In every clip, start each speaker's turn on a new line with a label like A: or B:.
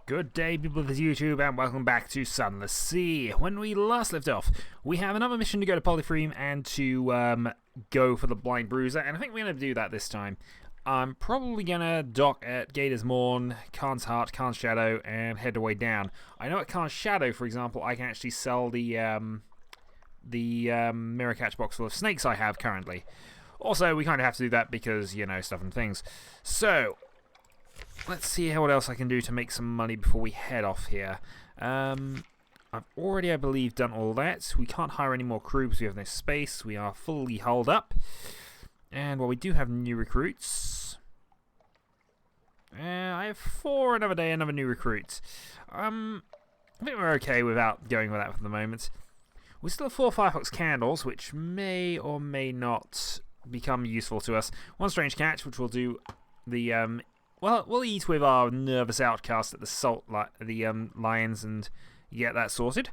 A: Good day, people of YouTube, and welcome back to Sunless. See, when we last left off, we have another mission to go to Polyphreme and to go for the Blind Bruiser, and I think we're going to do that this time. I'm probably going to dock at Gator's Mourn, Khan's Heart, Khan's Shadow, and head the way down. I know at Khan's Shadow, for example, I can actually sell the mirror catch box full of snakes I have currently. Also, we kind of have to do that because, you know, stuff and things. So, let's see what else I can do to make some money before we head off here. I've already, I believe, done all that. We can't hire any more crew because we have no space. We are fully hulled up. And, well, we do have new recruits. I have 4 another day, another new recruit. I think we're okay without going with that for the moment. We still have 4 Firefox candles, which may or may not become useful to us. 1 strange catch, which will do the... well, we'll eat with our nervous outcast at the lions and get that sorted.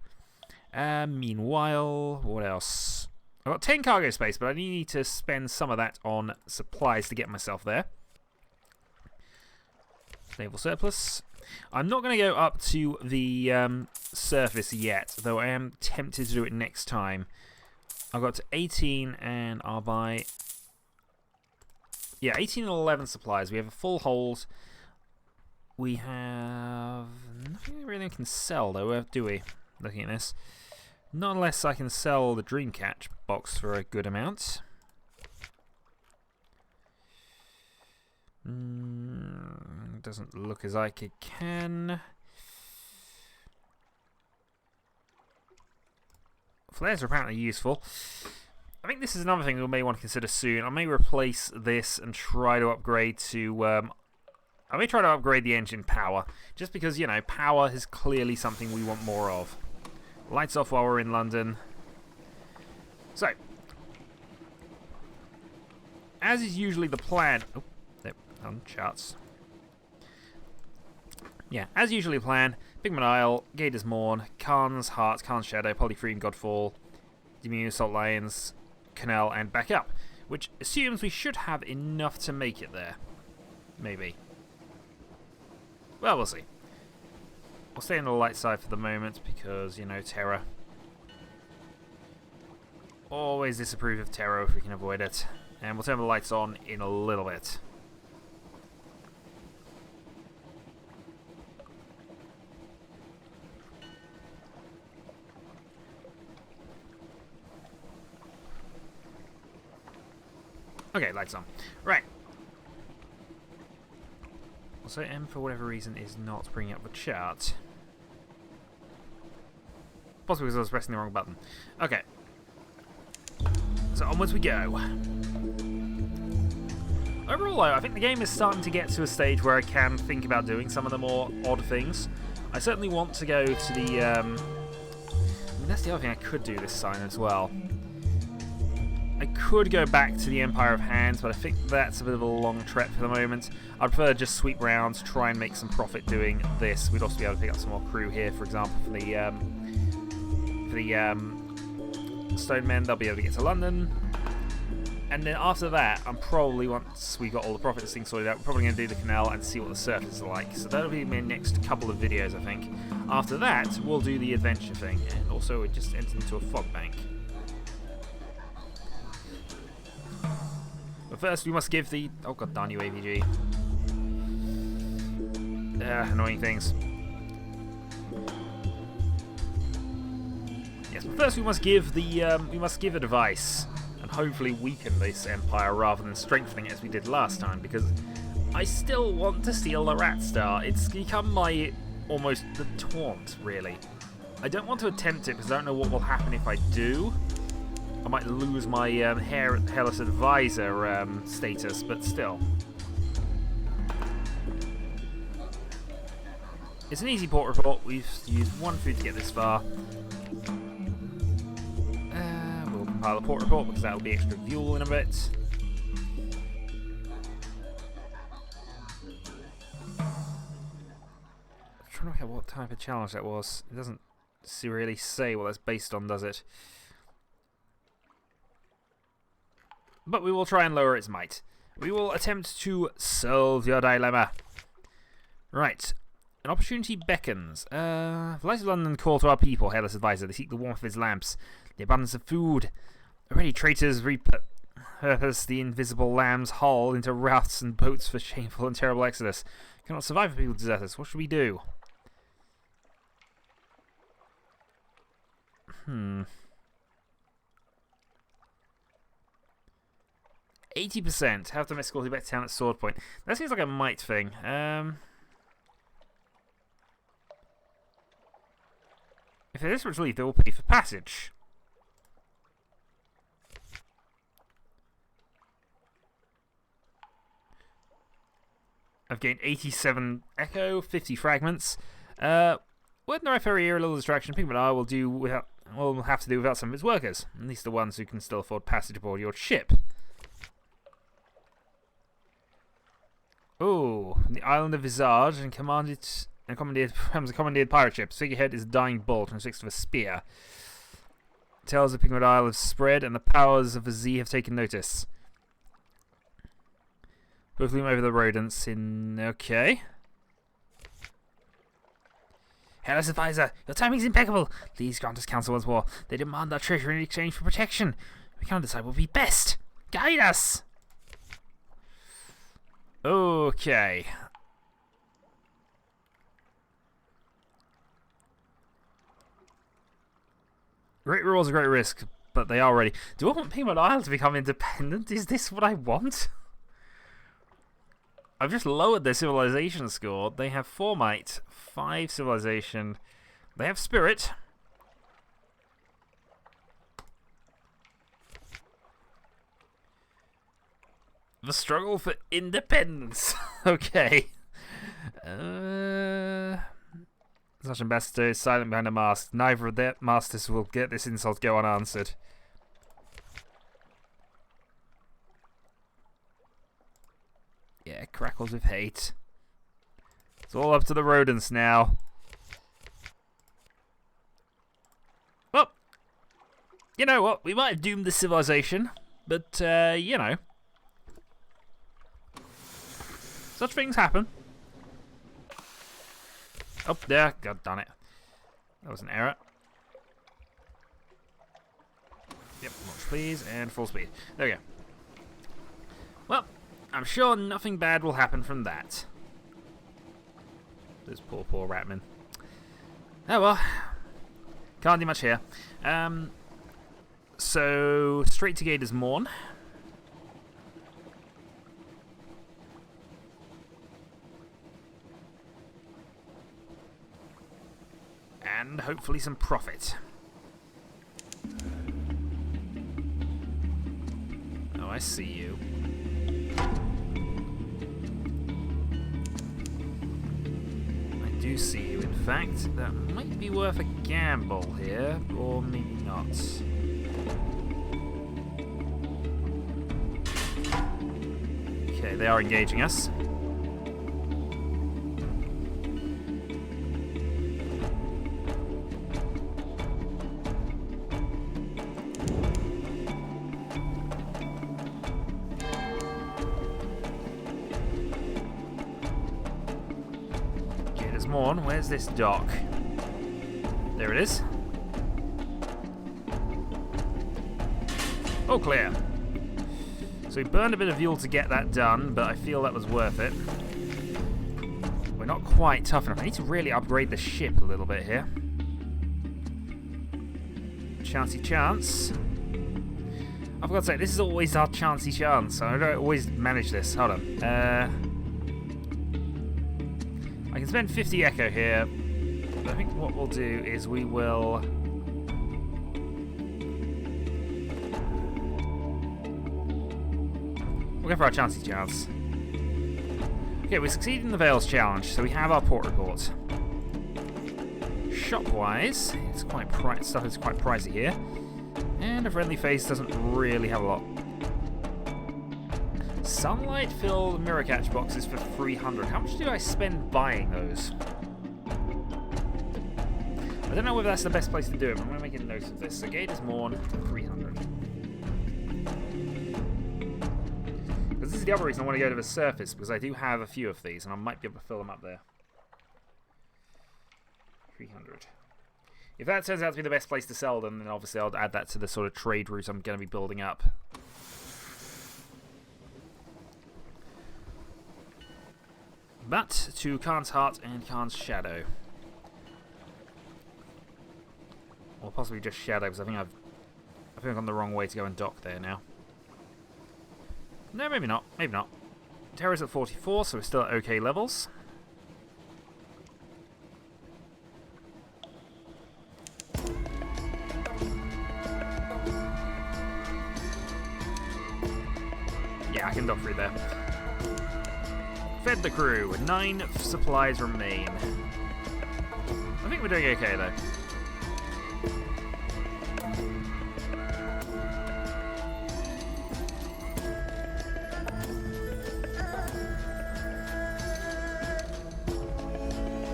A: Meanwhile, what else? I've got 10 cargo space, but I need to spend some of that on supplies to get myself there. Naval surplus. I'm not going to go up to the surface yet, though I am tempted to do it next time. I've got to 18 and I'll buy... Yeah, 18 and 11 supplies. We have a full hold. We have nothing we really can sell, though, do we? Looking at this. Not unless I can sell the Dreamcatch box for a good amount. Doesn't look as like it can. Flares are apparently useful. I think this is another thing we may want to consider soon. I may replace this and try to upgrade to... I may try to upgrade the engine power. Just because, you know, power is clearly something we want more of. Lights off while we're in London. So. As is usually the plan... Oh, there, on charts. Yeah, as usually the plan, Pigment Isle, Gator's Mourn, Khan's Heart, Khan's Shadow, Polyphreme, Godfall, Diminutive Salt Lions, Canal, and back up. Which assumes we should have enough to make it there. Maybe. Well, we'll see. We'll stay on the light side for the moment because, you know, terror. Always disapprove of terror if we can avoid it. And we'll turn the lights on in a little bit. Okay, lights on. Right. Also, M, for whatever reason, is not bringing up the chart. Possibly because I was pressing the wrong button. Okay. So, onwards we go. Overall, though, I think the game is starting to get to a stage where I can think about doing some of the more odd things. I certainly want to go to the... I mean, that's the other thing I could do this sign as well. I could go back to the Empire of Hands, but I think that's a bit of a long trek for the moment. I'd prefer to just sweep round, try and make some profit doing this. We'd also be able to pick up some more crew here, for example, for the Stone Men. They'll be able to get to London. And then after that, I'm probably, once we got all the profits things sorted out, we're probably going to do the canal and see what the surface is like. So that'll be my next couple of videos, I think. After that, we'll do the adventure thing, and also we just enter into a fog bank. But first, we must give the... Oh, god darn you, AVG. Annoying things. Yes, but first we must give the... we must give a device. And hopefully weaken this empire rather than strengthening it as we did last time. Because I still want to steal the Rat Star. It's become my... almost the taunt, really. I don't want to attempt it because I don't know what will happen if I do. I might lose my hairless advisor status, but still. It's an easy port report. We've used 1 food to get this far. We'll compile the port report because that will be extra fuel in a bit. I'm trying to work out what type of challenge that was. It doesn't really say what that's based on, does it? But we will try and lower its might. We will attempt to solve your dilemma. Right. An opportunity beckons. The lights of London call to our people, hairless advisor. They seek the warmth of his lamps, the abundance of food. Already traitors repurpose the invisible lamb's hull into rafts and boats for shameful and terrible exodus. Cannot survive if people desert us. What should we do? 80%. Have them escorted back to town at sword point. That seems like a might thing. If they're desperate to leave, they will pay for passage. I've gained 87 echo, 50 fragments. With no ferry here, a little distraction. Pigman and I will do without. We'll have to do without some of his workers, at least the ones who can still afford passage aboard your ship. Oh, from the island of Visage and commandeered pirate ship. Figurehead is a dying bolt transfixed with a spear. Tales of Pigman Isle have spread, and the powers of the Z have taken notice. Both loom over the rodents in. Okay. Hairless advisor, your timing's impeccable. Please grant us counsel once more. They demand our treasure in exchange for protection. We can't decide what will be best. Guide us! Okay. Great rewards are great risk, but they are ready. Do I want Pigman Isle to become independent? Is this what I want? I've just lowered their civilization score. They have 4 might, 5 civilization. They have spirit. The struggle for independence. Okay. Such ambassador is silent behind a mask. Neither of their masters will get this insult go unanswered. Yeah, crackles with hate. It's all up to the rodents now. Well, you know what? We might have doomed the civilization, but, you know. Such things happen. Oh, there. God darn it. That was an error. Yep, launch please, and full speed. There we go. Well, I'm sure nothing bad will happen from that. Those poor ratmen. Oh well. Can't do much here. So, straight to Gator's Morn. And hopefully some profit. Oh, I see you. I do see you, in fact. That might be worth a gamble here, or maybe not. Okay, they are engaging us. Where's this dock? There it is. Oh, clear. So we burned a bit of fuel to get that done, but I feel that was worth it. We're not quite tough enough. I need to really upgrade the ship a little bit here. Chancey chance. I've got to say, this is always our chancey chance. I don't always manage this. Hold on. I can spend 50 echo here, but I think what we'll do is we will... We'll go for our chancey chance. Okay, we succeeded in the Vales challenge, so we have our port report. Shop-wise, it's quite stuff is quite pricey here. And a friendly face doesn't really have a lot. Sunlight-filled mirror catch boxes for 300. How much do I spend buying those? I don't know whether that's the best place to do it, but I'm going to make a note of this. So Gator's Morn, 300. Because this is the other reason I want to go to the surface, because I do have a few of these, and I might be able to fill them up there. 300. If that turns out to be the best place to sell them, then obviously I'll add that to the sort of trade route I'm going to be building up. But to Khan's Heart and Khan's Shadow. Or possibly just Shadow, because I think I've gone the wrong way to go and dock there now. No, maybe not. Maybe not. Terror's at 44, so we're still at okay levels. Yeah, I can dock through there. Fed the crew. 9 supplies remain. I think we're doing okay, though.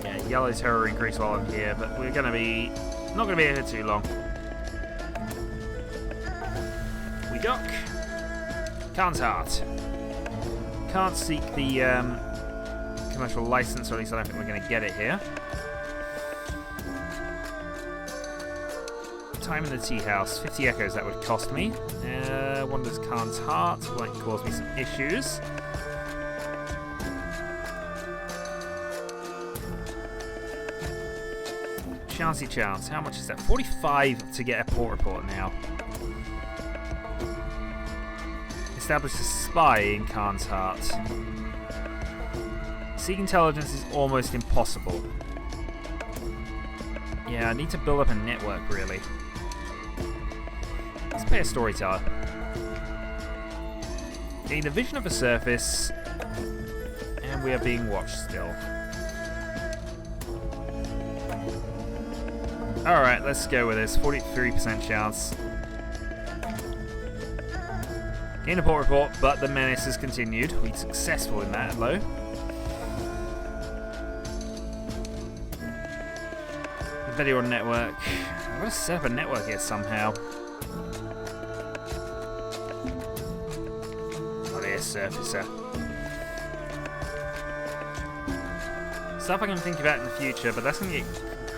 A: Yeah, yellow terror increase while I'm here, but we're going to be... not going to be here too long. We dock. Khan's Heart. Can't seek the commercial license, or at least I don't think we're going to get it here. Time in the tea house. 50 echoes that would cost me. Wonders Khan's Heart. Might cause me some issues. Chancey chance. How much is that? 45 to get a port report now. Establish a spy in Khan's Heart. Seek intelligence is almost impossible. Yeah, I need to build up a network, really. Let's pay a storyteller. Gain the vision of the surface, and we are being watched still. Alright, let's go with this. 43% chance. Gain a port report, but the menace has continued. We're successful in that, though. The video network. I've got to set up a network here somehow. Oh, there's Surfacer. Stuff I can think about in the future, but that's going to get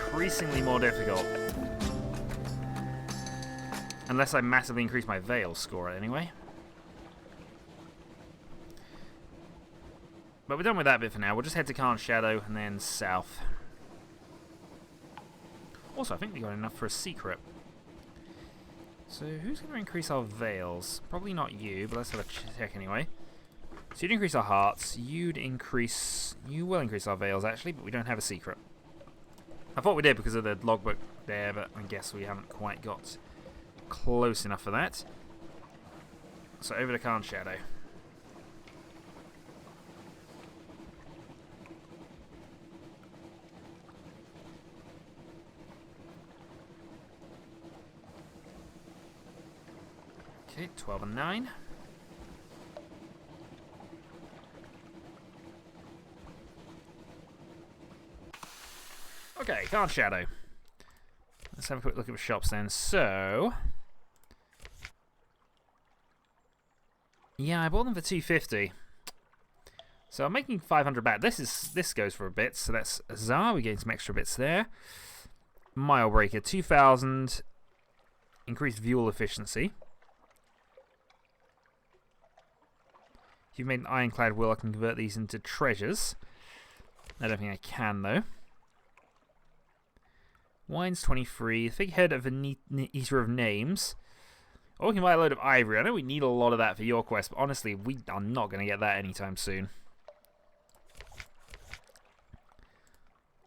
A: increasingly more difficult. Unless I massively increase my Veil score, anyway. But we're done with that bit for now. We'll just head to Khan's Shadow and then south. Also, I think we got enough for a secret. So, who's going to increase our Veils? Probably not you, but let's have a check anyway. So you'd increase our hearts. You will increase our Veils, actually, but we don't have a secret. I thought we did because of the logbook there, but I guess we haven't quite got close enough for that. So over to Khan's Shadow. Okay, 12 and 9. Okay, Khan's Shadow. Let's have a quick look at the shops then. So, yeah, I bought them for 250. So I'm making 500 back. This goes for a bit. So that's Azar. We gain some extra bits there. Mile Breaker, 2,000. Increased fuel efficiency. If you've made an ironclad will, I can convert these into treasures. I don't think I can, though. Wine's 23. Figurehead of an Eater of Names. Or we can buy a load of ivory. I know we need a lot of that for your quest, but honestly, we are not going to get that anytime soon.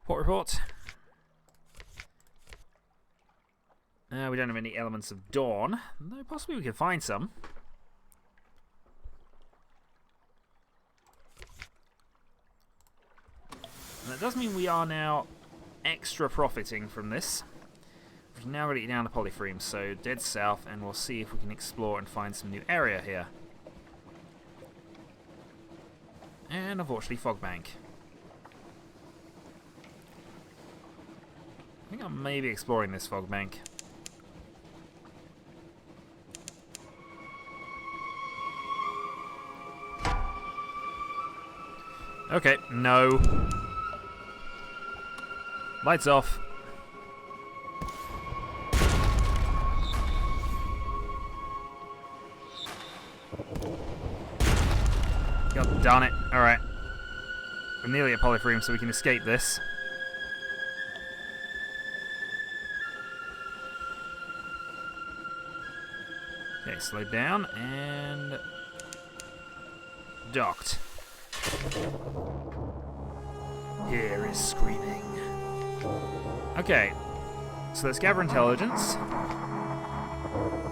A: Port report. We don't have any elements of dawn, though possibly we can find some. And that does mean we are now extra profiting from this. We've now got to get down to Polyphreme, so dead south, and we'll see if we can explore and find some new area here. And unfortunately, Fogbank. I think I'm maybe exploring this Fogbank. Okay, no. Lights off. Darn it. Alright. We're nearly at Polyphreum, so we can escape this. Okay, slowed down and docked. Here is screaming. Okay, so let's gather intelligence.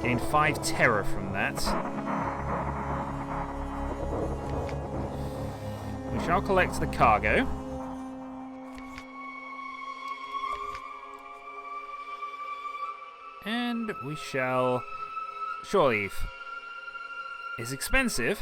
A: Gained 5 terror from that. We shall collect the cargo. And we shall shore leave. It's expensive.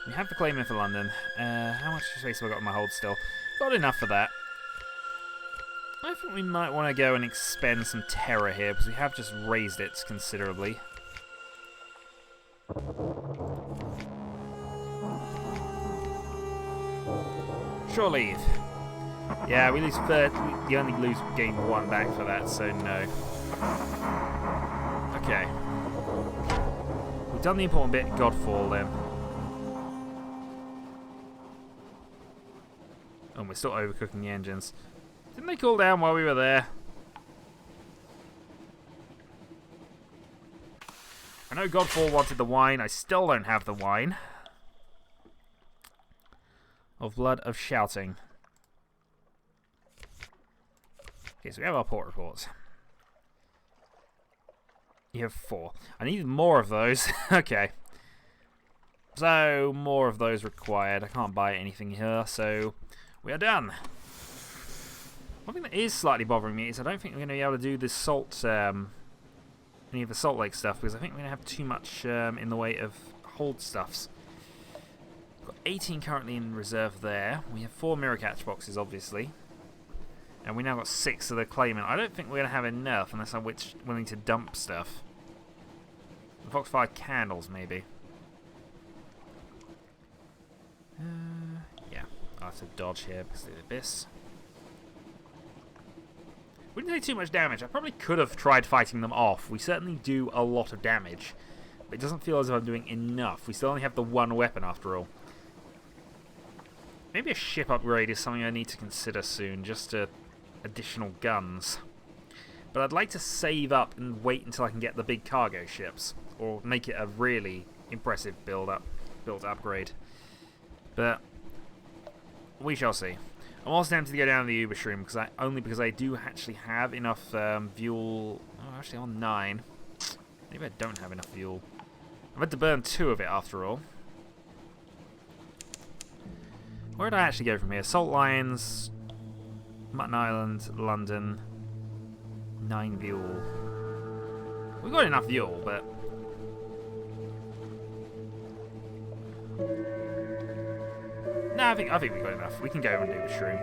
A: We have the claimant for London. How much space have I got in my hold still? Got enough for that. I think we might want to go and expend some terror here, because we have just raised it considerably. Shore leave. Yeah, we lose 30. You only gain 1 back for that, so no. Okay. We've done the important bit, Godfall then. Oh, we're still overcooking the engines. Didn't they cool down while we were there? I know Godfall wanted the wine. I still don't have the wine. Of Blood of Shouting. Okay, so we have our port reports. You have 4. I need more of those. Okay. So, more of those required. I can't buy anything here, so we are done. One thing that is slightly bothering me is I don't think we're going to be able to do this salt, any of the Salt Lake stuff, because I think we're going to have too much in the way of hold stuffs. We've got 18 currently in reserve there. We have 4 mirror catch boxes, obviously. And we now got 6 of the claimant. I don't think we're going to have enough unless I'm willing to dump stuff. The Foxfire candles, maybe. Yeah, I'll have to dodge here because of the abyss. We didn't take too much damage. I probably could have tried fighting them off. We certainly do a lot of damage. But it doesn't feel as if I'm doing enough. We still only have the 1 weapon after all. Maybe a ship upgrade is something I need to consider soon. Just to additional guns. But I'd like to save up and wait until I can get the big cargo ships. Or make it a really impressive build upgrade. But we shall see. I'm also tempted to go down the Uber Shroom only because I do actually have enough fuel. Oh, actually, on 9. Maybe I don't have enough fuel. I've had to burn 2 of it after all. Where did I actually go from here? Salt Lions, Mutton Island, London, 9 fuel. We've got enough fuel, but no, I think we've got enough. We can go and do a shroom.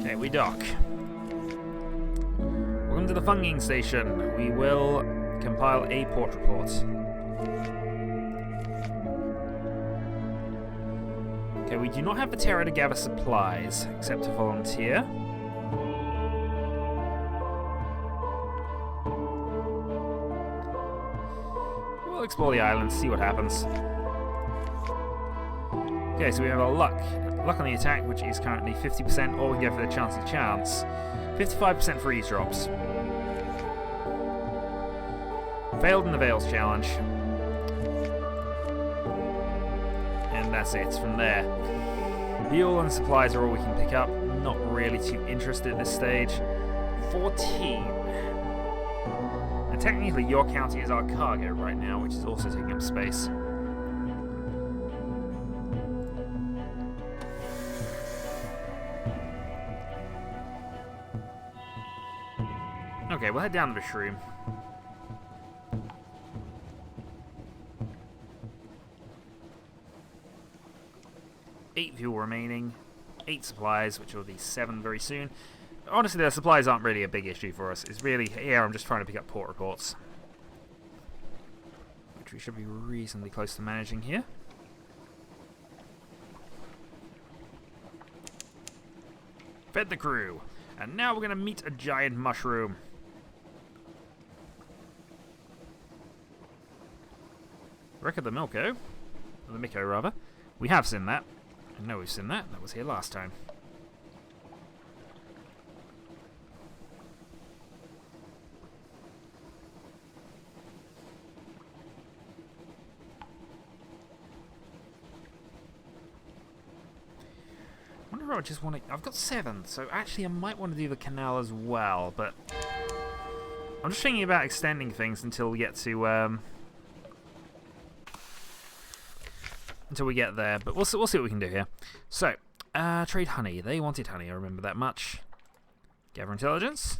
A: Okay, we dock. Welcome to the Funging Station. We will compile a port report. Okay, we do not have the terror to gather supplies, except to volunteer. We'll explore the island, see what happens. Okay, so we have our luck. Luck on the attack, which is currently 50%, or we can go for the chancey chance. 55% for eavesdrops. Failed in the Veils challenge. And that's it from there. Fuel and supplies are all we can pick up. Not really too interested at this stage. 14. And technically your county is our cargo right now, which is also taking up space. Okay, we'll head down to the shroom. Eight fuel remaining, 8 supplies, which will be 7 very soon. Honestly, the supplies aren't really a big issue for us. It's really here I'm just trying to pick up port reports. which we should be reasonably close to managing here. Fed the crew. And now we're going to meet a giant mushroom. Wreck of the Milko. Or the Miko, rather. We have seen that. I know we've seen that. That was here last time. I wonder if I just want to... I've got 7, so actually I might want to do the canal as well, but... I'm just thinking about extending things until we get to... until we get there, but we'll see what we can do here. So, trade honey. They wanted honey, I remember that much. Gather intelligence.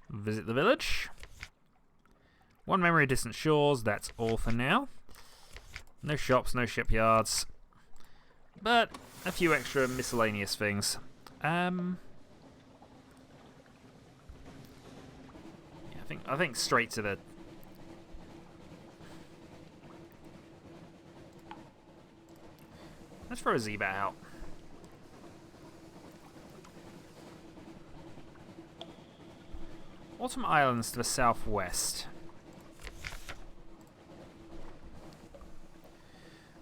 A: Visit the village. 1 memory of distant shores, that's all for now. No shops, no shipyards. But a few extra miscellaneous things. Yeah, I think straight to the... Let's throw a Z-Bat out. Autumn Islands to the southwest.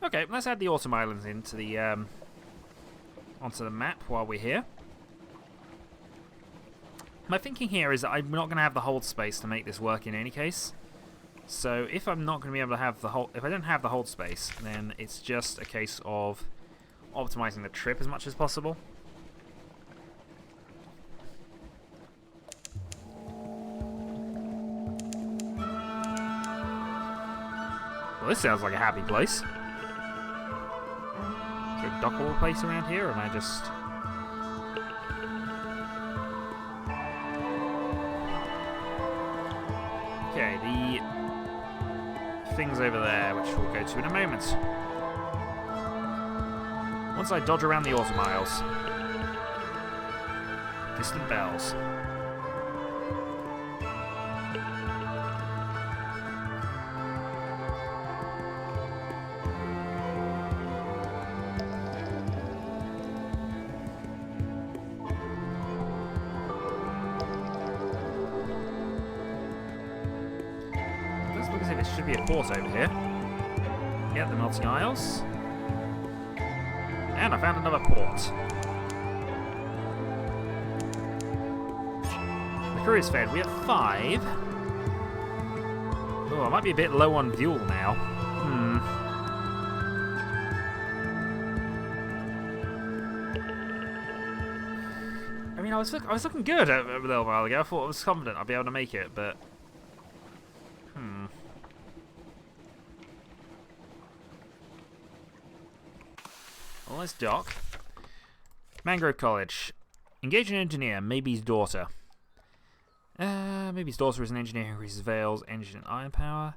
A: Okay, let's add the Autumn Islands into the onto the map while we're here. My thinking here is that I'm not going to have the hold space to make this work in any case. So if I'm not going to be able to have the hold, if I don't have the hold space, then it's just a case of optimizing the trip as much as possible. Well, this sounds like a happy place. Is there a dockable place around here, or am I just... Okay, the thing's over there, which we'll go to in a moment. Once I dodge around the Autumn Isles. Distant bells. It does look as if it should be a port over here. Yeah, the Melting Isles. And I found another port. The crew is fed. We have 5. Oh, I might be a bit low on fuel now. I mean, I was looking good a little while ago. I thought I was confident I'd be able to make it, but... Well, let's dock. Mangrove College. Engage an engineer, Maybe's daughter. Maybe's daughter is an engineer who increases Vale's engine and iron power.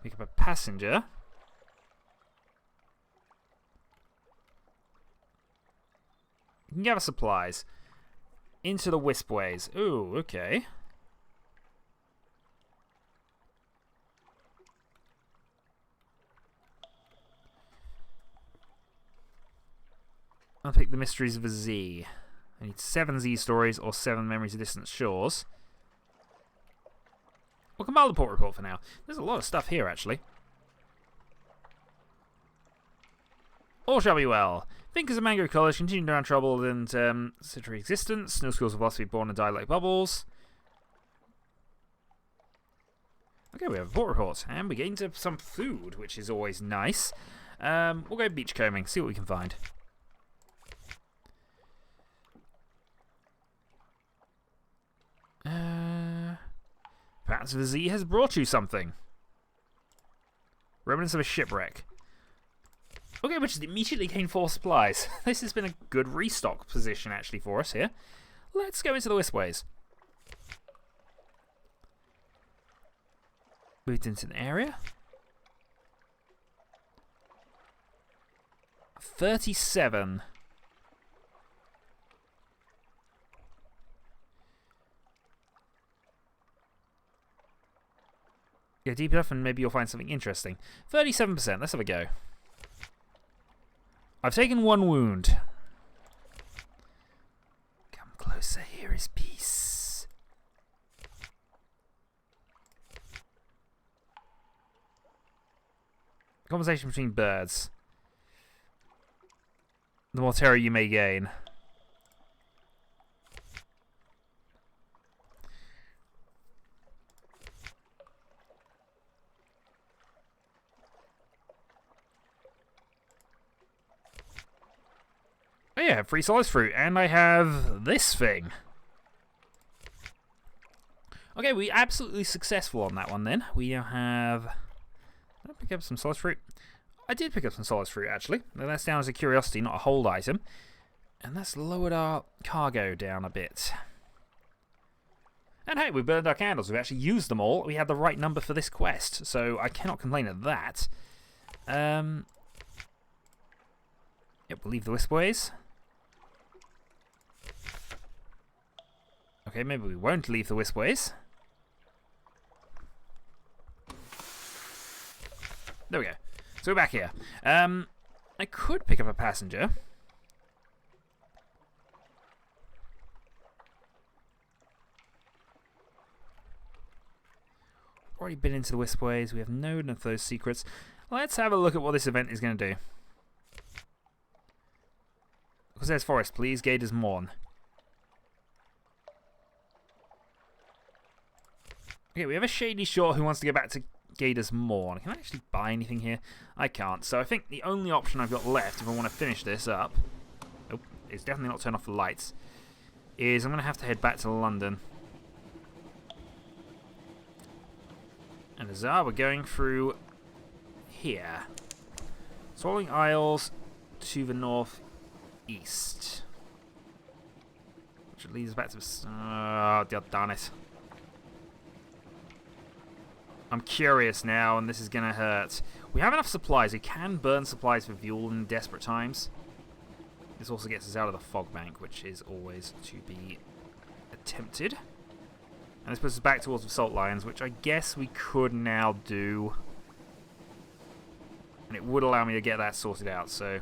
A: Pick up a passenger. You can gather supplies. Into the Wispways. Ooh, okay. I'll pick the Mysteries of the Z. I need 7 Z stories or 7 memories of distant shores. We'll compile the port report for now. There's a lot of stuff here, actually. All shall be well. Thinkers of Mangrove College continue to run troubled and century existence. No schools of philosophy born and die like bubbles. Okay, we have a port report. And we're getting to some food, which is always nice. We'll go beachcombing, see what we can find. Perhaps the Z has brought you something. Remnants of a shipwreck. Okay, which is immediately gain 4 supplies. This has been a good restock position, actually, for us here. Let's go into the Wispways. Moved into an area. 37. Go deep enough and maybe you'll find something interesting. 37%. Let's have a go. I've taken 1 wound. Come closer. Here is peace. Conversation between birds. The more terror you may gain. Oh yeah, free Sunless fruit, and I have this thing. Okay, we absolutely successful on that one then. We now have... Did I pick up some Sunless fruit? I did pick up some Sunless fruit, actually. Now, that's down as a curiosity, not a hold item. And that's lowered our cargo down a bit. And hey, we burned our candles. We've actually used them all. We had the right number for this quest, so I cannot complain at that. Yep, we'll leave the Wispways. Okay, maybe we won't leave the Wispways. There we go. So we're back here. I could pick up a passenger. Already been into the Wispways. We have no of those secrets. Let's have a look at what this event is going to do. Because there's forest, please. Gator's Mourn. Okay, we have a Shady Shore who wants to go back to Gator's Mourn. Can I actually buy anything here? I can't. So I think the only option I've got left if I want to finish this up... Oh, it's definitely not turn off the lights. Is I'm going to have to head back to London. And Azar, we're going through here. Swallowing Isles to the northeast. Which leads us back to... Oh, darn it. I'm curious now, and this is going to hurt. We have enough supplies. We can burn supplies for fuel in desperate times. This also gets us out of the fog bank, which is always to be attempted. And this puts us back towards the salt lions, which I guess we could now do. And it would allow me to get that sorted out, so...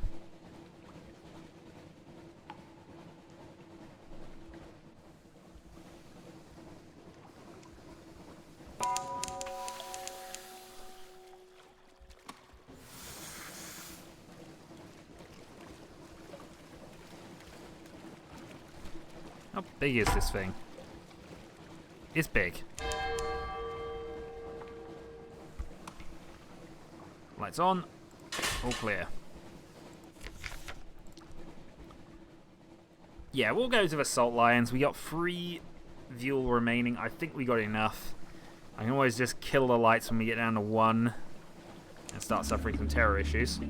A: How big is this thing? It's big. Lights on. All clear. Yeah, we'll go to the Salt Lions. We got 3 fuel remaining. I think we got enough. I can always just kill the lights when we get down to 1 and start suffering some terror issues.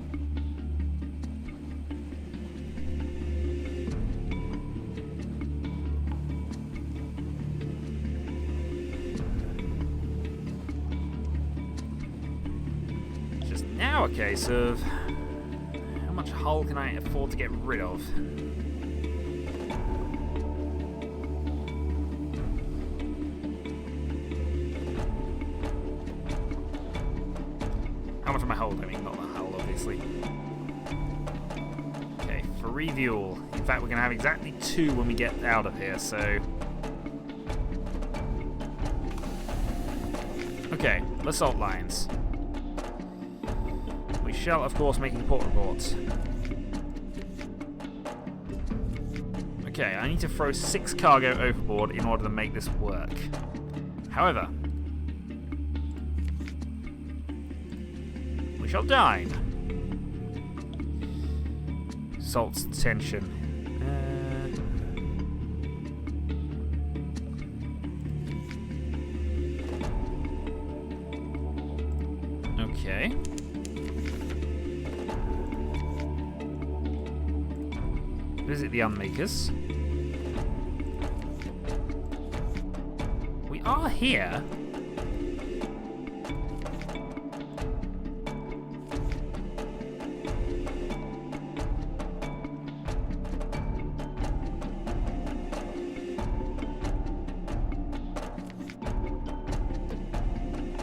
A: Now a case of how much hull can I afford to get rid of? How much am I holding? I mean, not the hull, obviously. Okay, 3 fuel. In fact, we're going to have exactly 2 when we get out of here, so... Okay, the salt lines. We shall, of course, make port reports. Okay, I need to throw 6 cargo overboard in order to make this work. However, we shall dine. Salt's tension. Okay. Visit the Unmakers. We are here.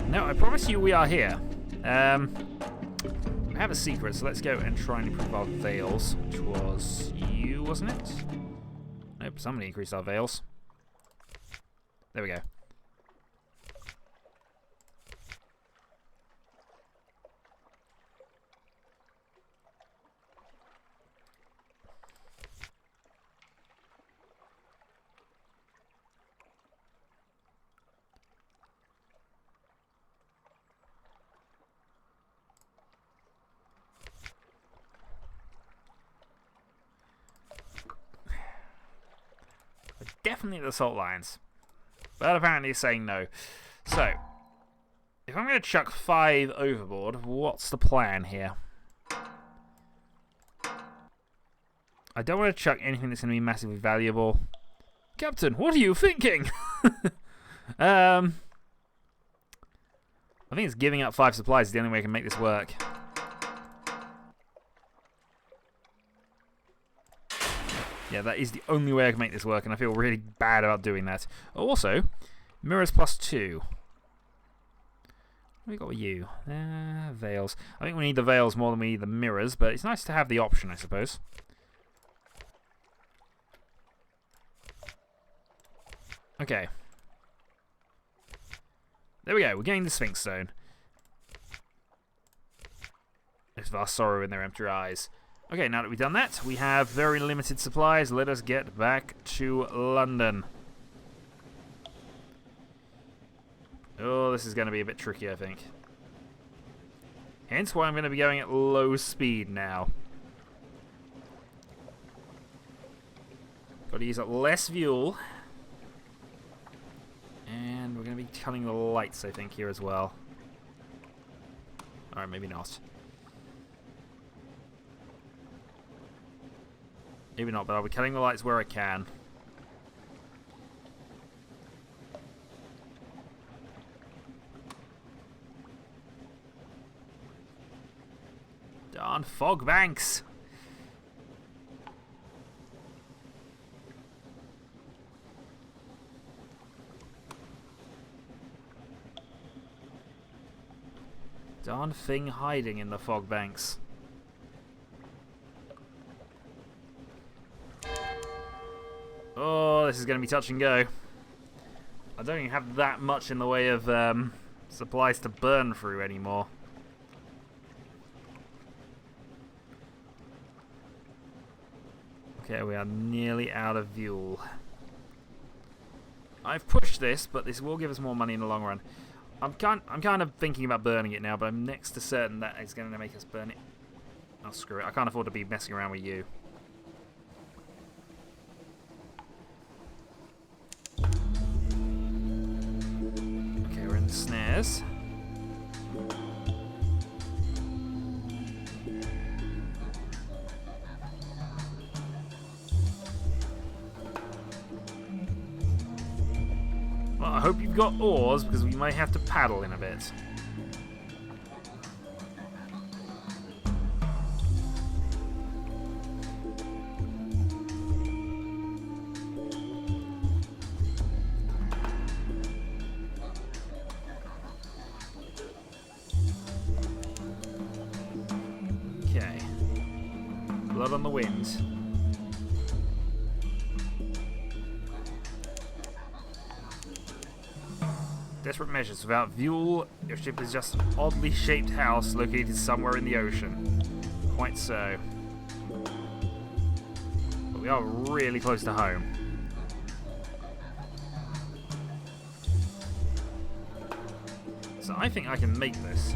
A: No, I promise you we are here. I have a secret, so let's go and try and improve our veils, which was you, wasn't it? Nope, somebody increased our veils. There we go. Definitely the salt lines. But apparently it's saying no. So, if I'm going to chuck 5 overboard, what's the plan here? I don't want to chuck anything that's going to be massively valuable. Captain, what are you thinking? I think it's giving up 5 supplies is the only way I can make this work. Yeah, that is the only way I can make this work, and I feel really bad about doing that. Also, mirrors +2. What have we got with you? Veils. I think we need the veils more than we need the mirrors, but it's nice to have the option, I suppose. Okay. There we go, we're getting the Sphinx Stone. There's vast sorrow in their empty eyes. Okay, now that we've done that, we have very limited supplies. Let us get back to London. Oh, this is going to be a bit tricky, I think. Hence why I'm going to be going at low speed now. Got to use up less fuel. And we're going to be cutting the lights, I think, here as well. Alright, maybe not. Maybe not, but I'll be cutting the lights where I can. Darn fog banks! Darn thing hiding in the fog banks. Oh, this is going to be touch and go. I don't even have that much in the way of supplies to burn through anymore. Okay, we are nearly out of fuel. I've pushed this, but this will give us more money in the long run. I'm kind of thinking about burning it now, but I'm next to certain that it's going to make us burn it. Oh, screw it. I can't afford to be messing around with you. Snares. Well, I hope you've got oars, because we might have to paddle in a bit. Blood on the wind. Desperate measures. Without fuel, your ship is just an oddly shaped house located somewhere in the ocean. Quite so. But we are really close to home. So I think I can make this.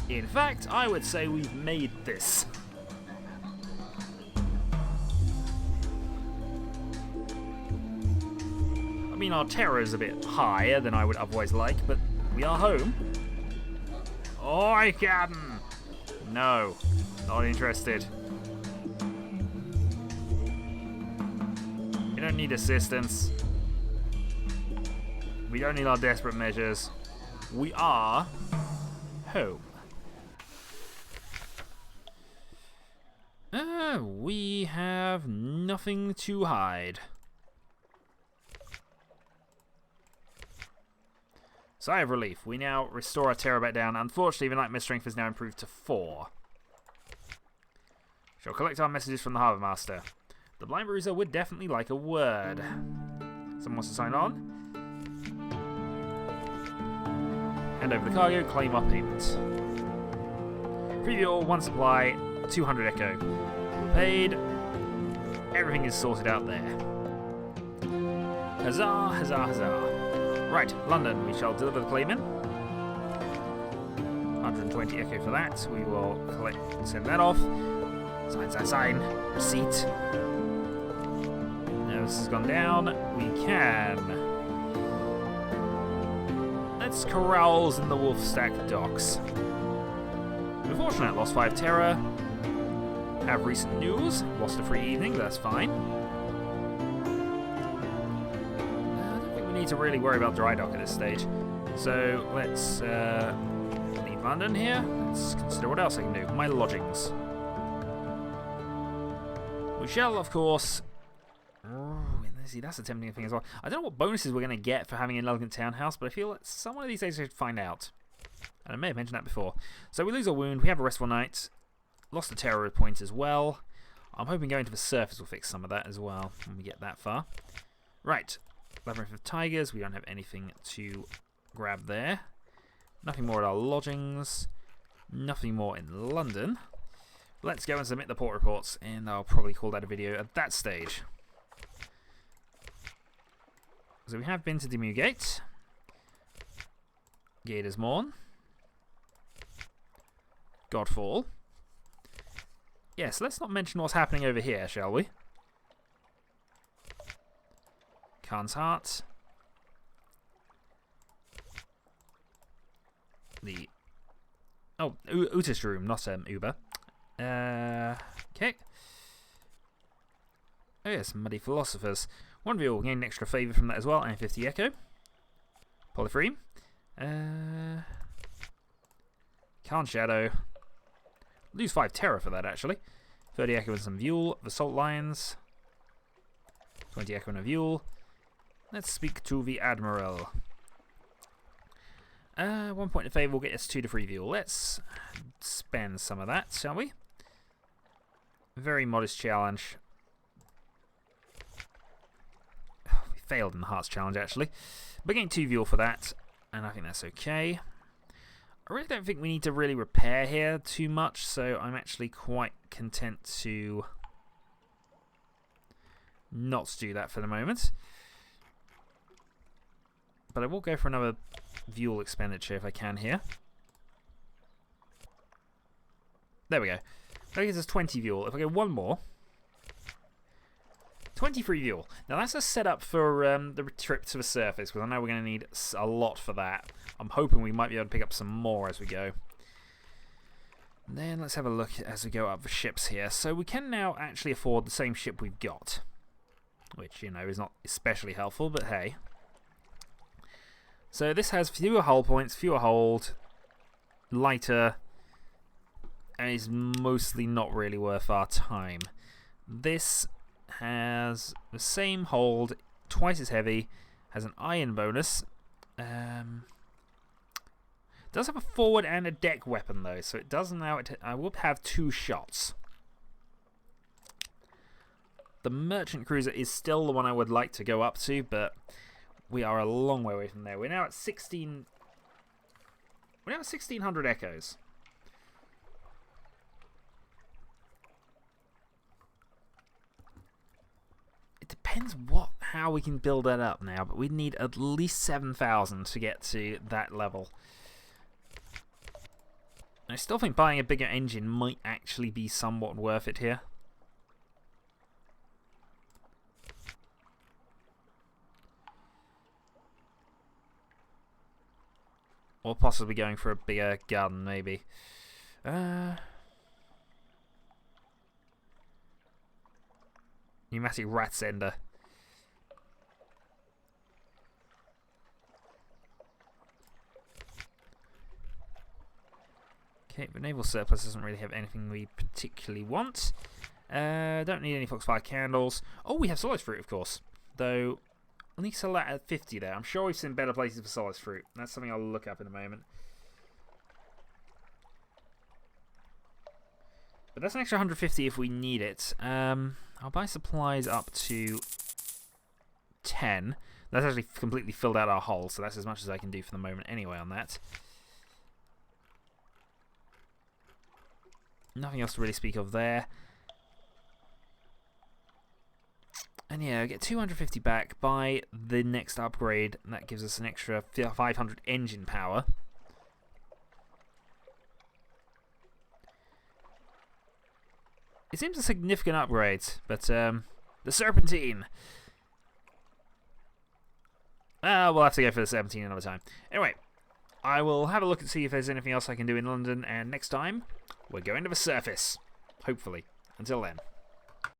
A: In fact, I would say we've made this. I mean, our terror is a bit higher than I would otherwise like, but we are home. Oi, Captain! No, not interested. We don't need assistance. We don't need our desperate measures. We are home. We have nothing to hide. Sigh of relief. We now restore our terror back down. Unfortunately, the nightmare strength is now improved to 4. Shall collect our messages from the Harbour Master. The Blind Bruiser would definitely like a word. Someone wants to sign on? Hand over the cargo, claim our payment. Preview all, 1 supply, 200 echo. We're paid. Everything is sorted out there. Huzzah, huzzah, huzzah. Right, London, we shall deliver the claim in. 120 echo for that. We will collect and send that off. Sign, sign, sign. Receipt. Now this has gone down. We can. Let's carouse in the Wolfstack docks. Unfortunate, lost 5 terror. Have recent news. Lost a free evening, that's fine. I don't think we need to really worry about dry dock at this stage. So let's leave London here. Let's consider what else I can do. My lodgings. We shall, of course. See, that's a tempting thing as well. I don't know what bonuses we're going to get for having an elegant townhouse, but I feel that some of these days I should find out. And I may have mentioned that before. So we lose our wound. We have a restful night. Lost a terror point as well. I'm hoping going to the surface will fix some of that as well when we get that far. Right. Labyrinth of Tigers. We don't have anything to grab there. Nothing more at our lodgings. Nothing more in London. Let's go and submit the port reports, and I'll probably call that a video at that stage. So we have been to Demuir Gate. Gators Morn. Godfall. Yes, let's not mention what's happening over here, shall we? Khan's Heart. The... Oh, Utis Room, not Uber. Okay. Oh yes, Muddy Philosophers. One view will gain an extra favour from that as well, and 50 echo. Polyphreme. Khan Shadow. Lose 5 terror for that, actually. 30 echo and some Vule. The Salt Lions. 20 echo and a Vule. Let's speak to the Admiral. 1 point of favour will get us 2 to 3 Vule. Let's spend some of that, shall we? Very modest challenge. We failed in the Hearts challenge, actually. But getting 2 Vule for that, and I think that's okay. I really don't think we need to really repair here too much, so I'm actually quite content to not do that for the moment. But I will go for another Vule expenditure if I can here. There we go. That gives us 20 Vule. If I go one more, 23 Vule. Now that's a setup for the trip to the surface, because I know we're going to need a lot for that. I'm hoping we might be able to pick up some more as we go. And then let's have a look as we go up the ships here. So we can now actually afford the same ship we've got, which, you know, is not especially helpful, but hey. So this has fewer hull points, fewer hold, lighter, and is mostly not really worth our time. This has the same hold, twice as heavy, has an iron bonus. Does have a forward and a deck weapon though, so it does now. I will have 2 shots. The merchant cruiser is still the one I would like to go up to, but we are a long way away from there. We're now at 16. We're now at 1600 echoes. It depends how we can build that up now, but we need at least 7,000 to get to that level. I still think buying a bigger engine might actually be somewhat worth it here. Or possibly going for a bigger gun, maybe. Pneumatic rat sender. Okay, the naval surplus doesn't really have anything we particularly want. Don't need any Foxfire candles. Oh, we have solid fruit, of course. Though, only sell that at 50 there. I'm sure we've seen better places for Sunless fruit. That's something I'll look up in a moment. But that's an extra 150 if we need it. I'll buy supplies up to 10. That's actually completely filled out our hull, so that's as much as I can do for the moment anyway on that. Nothing else to really speak of there. And yeah, I get 250 back by the next upgrade, and that gives us an extra 500 engine power. It seems a significant upgrade, but the Serpentine. We'll have to go for the 17 another time. Anyway, I will have a look and see if there's anything else I can do in London, and next time, we're going to the surface. Hopefully. Until then.